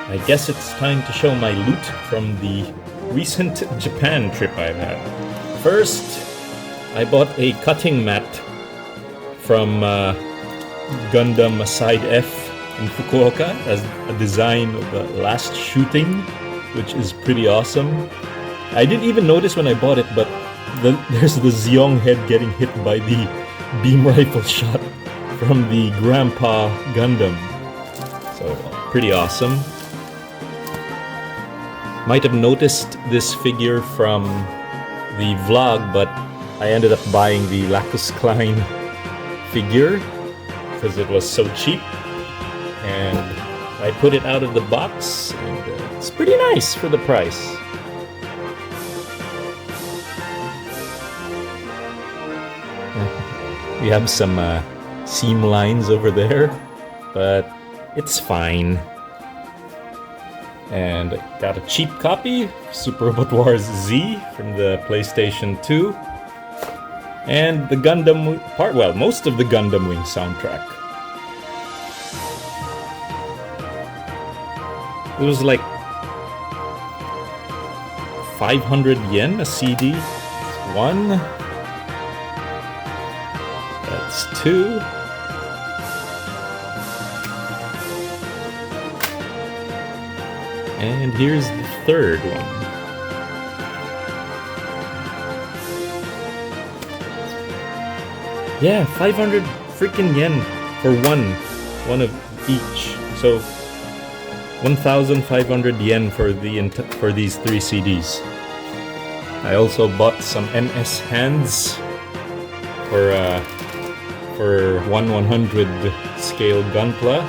I guess it's time to show my loot from the recent Japan trip I've had. First, I bought a cutting mat from Gundam Side F in Fukuoka as a design of the last shooting, which is pretty awesome. I didn't even notice when I bought it, but there's the Zeong head getting hit by the beam rifle shot from the Grandpa Gundam. So, pretty awesome. Might have noticed this figure from the vlog, but I ended up buying the Lacus Klein figure because it was so cheap, and I put it out of the box, and it's pretty nice for the price. We have some seam lines over there, but it's fine. And I got a cheap copy, Super Robot Wars Z from the PlayStation 2. And the Gundam part, well, most of the Gundam Wing soundtrack. It was like 500 yen a CD. That's one. That's two. And here's the third one. Yeah, 500 freaking yen for one of each. So 1,500 yen for these three CDs. I also bought some MS hands for 1/100 scale Gunpla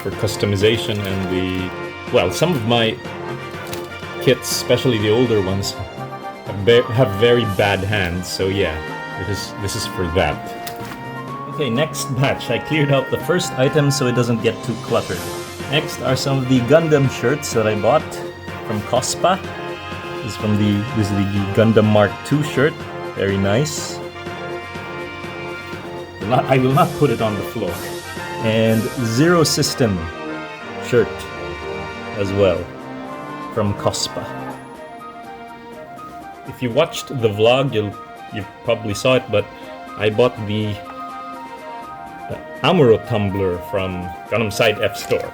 for customization, and some of my kits, especially the older ones, have very bad hands, so yeah, this is for that. Okay, next batch. I cleared out the first item so it doesn't get too cluttered. Next are some of the Gundam shirts that I bought from Cospa. This is the Gundam Mark II shirt. Very nice. I will not put it on the floor. And Zero System shirt as well from Cospa. If you watched the vlog, you probably saw it, but I bought the Amuro tumbler from Gundam Side F store.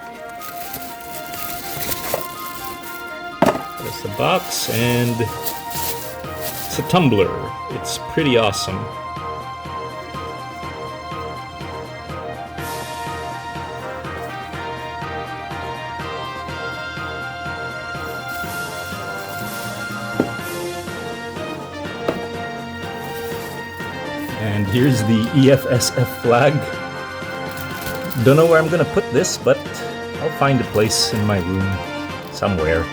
There's the box, and it's a tumbler. It's pretty awesome. And here's the EFSF flag. Don't know where I'm gonna put this, but I'll find a place in my room somewhere.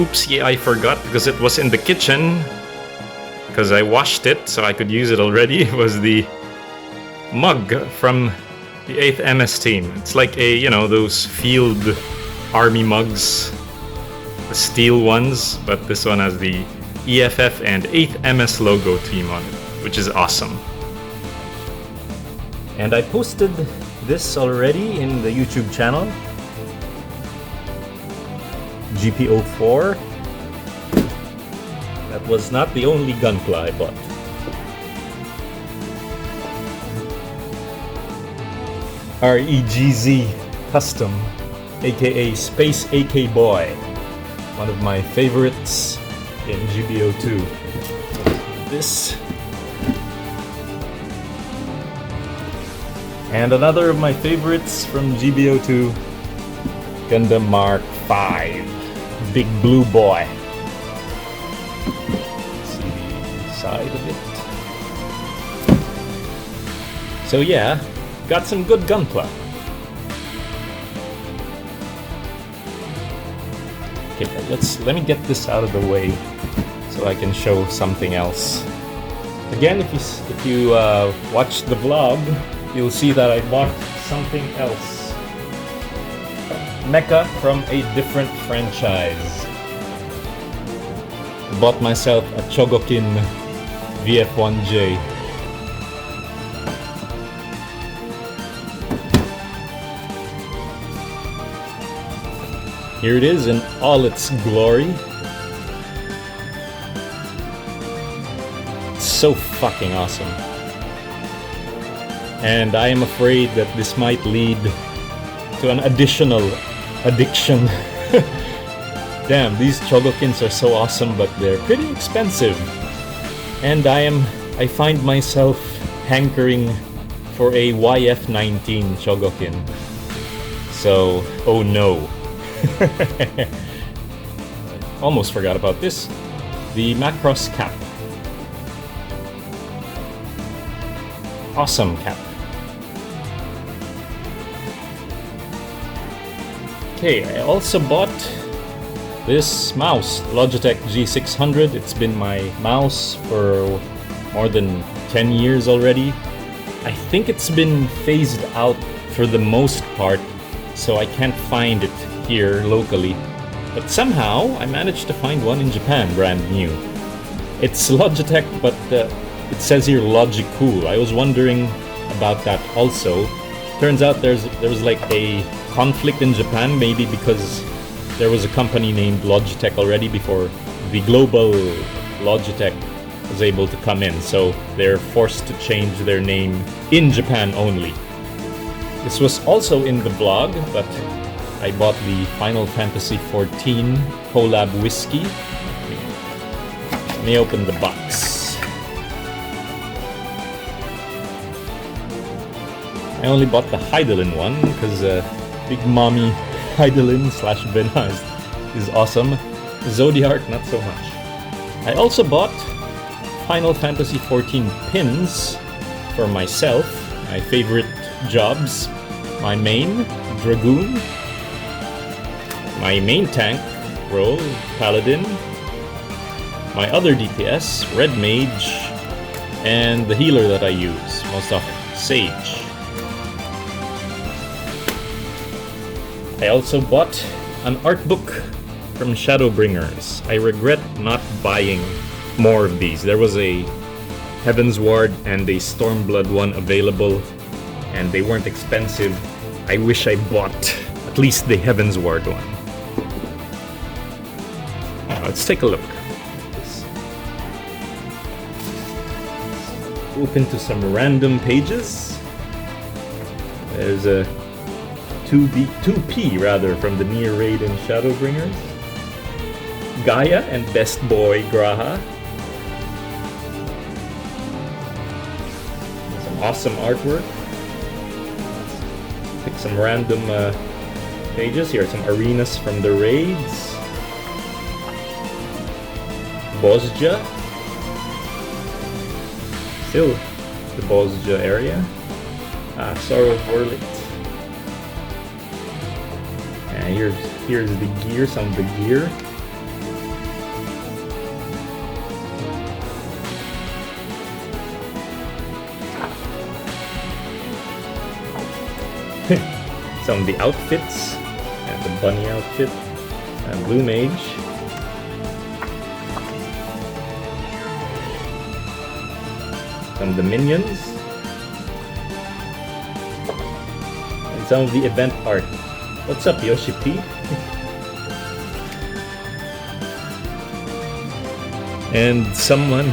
Oops, yeah, I forgot because it was in the kitchen. Because I washed it so I could use it already. It was the mug from the 8th MS team. It's like those field army mugs, the steel ones, but this one has the EFF and 8th MS logo team on it, which is awesome. And I posted this already in the YouTube channel, GP04. That was not the only Gunpla I bought. REGZ Custom, aka Space AK Boy, one of my favorites in GBO2. This. And another of my favorites from GBO2, Gundam Mark V, Big Blue Boy. See the side of it. So yeah, got some good Gunpla. Okay, let me get this out of the way so I can show something else. Again, if you watch the vlog, you'll see that I bought something else. Mecha from a different franchise. Bought myself a Chogokin VF1J. Here it is in all its glory. It's so fucking awesome. And I am afraid that this might lead to an additional addiction. Damn, these Chogokins are so awesome, but they're pretty expensive. And I find myself hankering for a YF19 Chogokin. So, oh no. Almost forgot about this. The Macross cap. Awesome cap. Okay, I also bought this mouse, Logitech G600. It's been my mouse for more than 10 years already. I think it's been phased out for the most part, so I can't find it here locally. But somehow I managed to find one in Japan, brand new. It's Logitech, but it says here Logicool. I was wondering about that also. Turns out there was like a conflict in Japan, maybe because there was a company named Logitech already before the global Logitech was able to come in, so they're forced to change their name in Japan only. This was also in the blog, but I bought the Final Fantasy XIV collab whiskey. Let me open the box. I only bought the Heidelin one because Big Mommy Heidelin / Vena is awesome. Zodiark, not so much. I also bought Final Fantasy XIV pins for myself, my favorite jobs, my main, Dragoon, my main tank role, Paladin, my other DPS, Red Mage, and the healer that I use most often, Sage. I also bought an art book from Shadowbringers. I regret not buying more of these. There was a Heavensward and a Stormblood one available, and they weren't expensive. I wish I bought at least the Heavensward one. Let's take a look. Let's open to some random pages. There's a 2P rather from the Nier Raiden Shadowbringers. Gaia and Best Boy Graha. Some awesome artwork. Pick some random pages. Here are some arenas from the raids. Bozja. Still the Bozja area. Sorrow Vorlit. And here's the gear, some of the gear. Some of the outfits, and the bunny outfit, and Blue Mage. Some of the minions, and some of the event art. What's up, Yoshi P? And someone,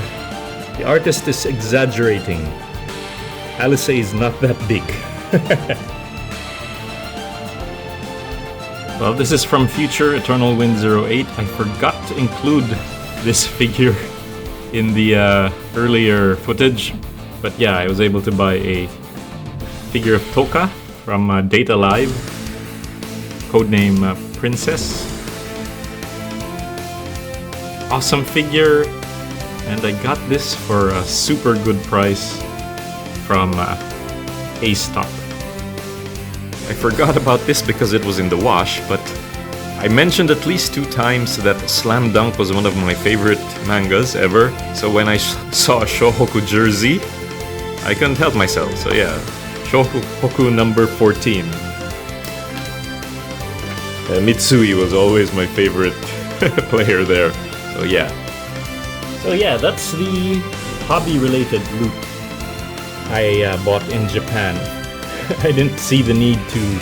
the artist is exaggerating. Alice is not that big. Well, this is from Future Eternal Wind 08. I forgot to include this figure in the earlier footage, but yeah, I was able to buy a figure of Toka from Data Live, codename Princess. Awesome figure, and I got this for a super good price from A-Stock. I forgot about this because it was in the wash, but I mentioned at least 2 times that Slam Dunk was one of my favorite mangas ever, so when I saw a Shohoku jersey, I couldn't help myself, so yeah, Shohoku number 14. Mitsui was always my favorite player there, so yeah. So yeah, that's the hobby-related loot I bought in Japan. I didn't see the need to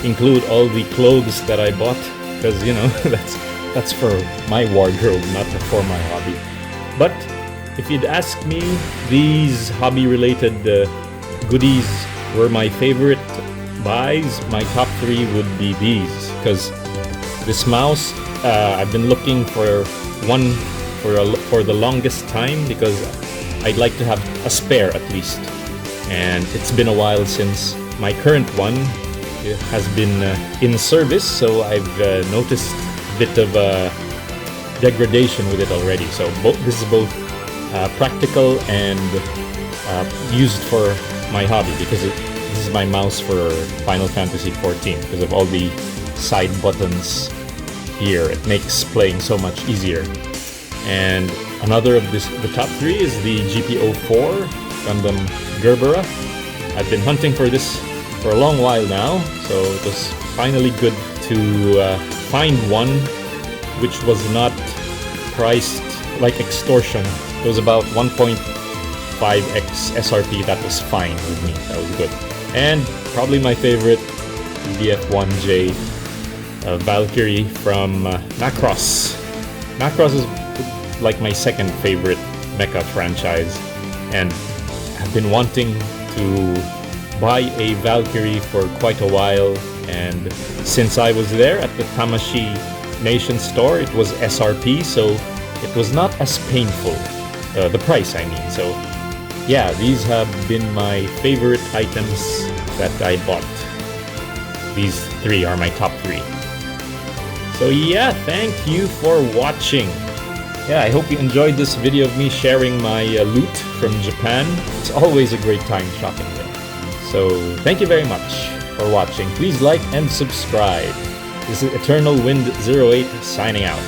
include all the clothes that I bought because you know that's for my wardrobe, not for my hobby. But if you'd ask me, these hobby-related goodies were my favorite buys. My top 3 would be these, because this mouse, I've been looking for one for the longest time, because I'd like to have a spare at least. And it's been a while since my current one has been in service, so I've noticed a bit of degradation with it already. So this is both practical and used for my hobby, because this is my mouse for Final Fantasy XIV. Because of all the side buttons here, it makes playing so much easier. And another of the top 3 is the GP04 Gundam Gerbera. I've been hunting for this for a long while now, so it was finally good to find one which was not priced like extortion. It was about 1.5x SRP. That was fine with me. That was good. And probably my favorite, DF1J Valkyrie from Macross. Macross is like my second favorite mecha franchise, and I've been wanting to buy a Valkyrie for quite a while, and since I was there at the Tamashi Nation store, it was SRP, so it was not as painful, the price I mean. So yeah, these have been my favorite items that I bought. These 3 are my top 3. So yeah, thank you for watching. Yeah, I hope you enjoyed this video of me sharing my loot from Japan. It's always a great time shopping there. So thank you very much for watching. Please like and subscribe. This is Eternal Wind 08 signing out.